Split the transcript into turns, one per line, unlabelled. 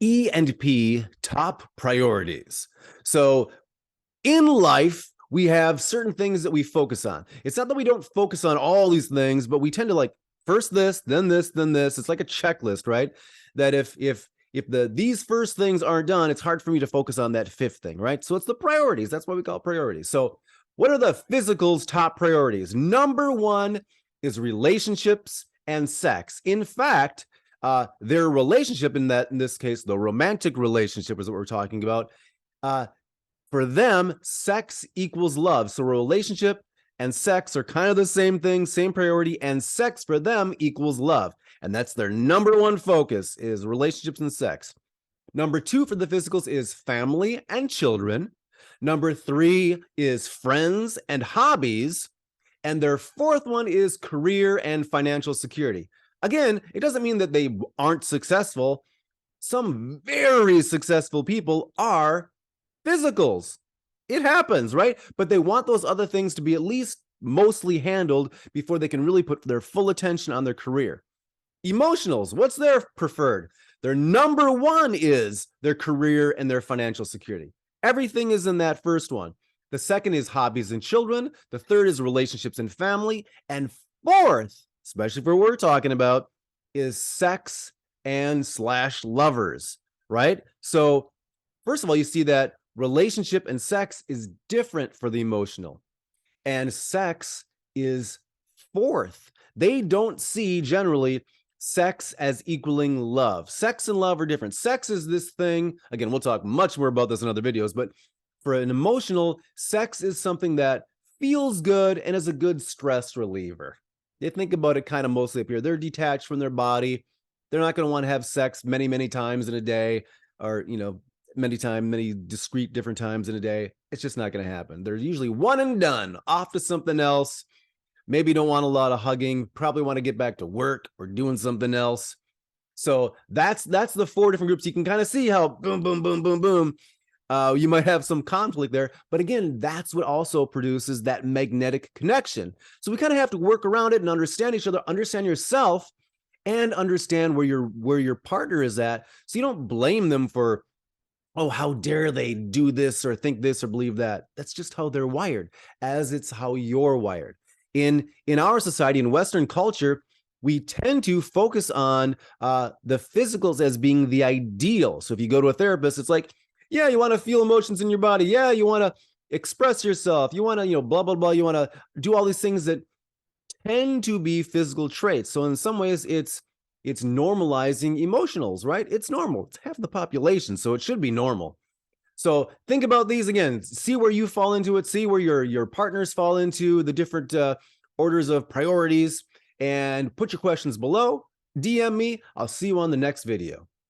E and P, top priorities. So in life, we have certain things that we focus on. It's not that we don't focus on all these things, but we tend to like first this, then this, then this. It's like a checklist, right? That if these first things aren't done, it's hard for me to focus on that fifth thing, right? So it's the priorities. That's why we call it priorities. So what are the physical's top priorities? Number one is relationships and sex. In fact, their relationship in this case, the romantic relationship is what we're talking about. For them, sex equals love. So relationship and sex are kind of the same thing, same priority, and sex for them equals love. And that's their number one focus is relationships and sex. Number two for the physicals is family and children. Number three is friends and hobbies. And their fourth one is career and financial security. Again, it doesn't mean that they aren't successful. Some very successful people are physicals. It happens, right? But they want those other things to be at least mostly handled before they can really put their full attention on their career. Emotionals, what's their preferred? Their number one is their career and their financial security. Everything is in that first one. The second is hobbies and children. The third is relationships and family. And fourth, especially for what we're talking about, is sex and / lovers, right? So first of all, you see that relationship and sex is different for the emotional, and sex is fourth. They don't see generally sex as equaling love. Sex and love are different. Sex is this thing, again, we'll talk much more about this in other videos, but for an emotional, sex is something that feels good and is a good stress reliever. They think about it kind of mostly up here. They're detached from their body. They're not going to want to have sex many, many times in a day, or, many discrete different times in a day. It's just not going to happen. They're usually one and done, off to something else. Maybe don't want a lot of hugging, probably want to get back to work or doing something else. So that's the four different groups. You can kind of see how boom, boom, boom, boom, boom. You might have some conflict there, but again, that's what also produces that magnetic connection. So we kind of have to work around it and understand each other, understand yourself, and understand where your partner is at. So you don't blame them for, oh, how dare they do this or think this or believe that. That's just how they're wired, as it's how you're wired. In our society, in Western culture, we tend to focus on the physicals as being the ideal. So if you go to a therapist, it's like, yeah, you want to feel emotions in your body. Yeah, you want to express yourself. You want to, blah, blah, blah. You want to do all these things that tend to be physical traits. So in some ways, it's normalizing emotionals, right? It's normal. It's half the population, so it should be normal. So think about these again. See where you fall into it. See where your partners fall into the different orders of priorities, and put your questions below. DM me. I'll see you on the next video.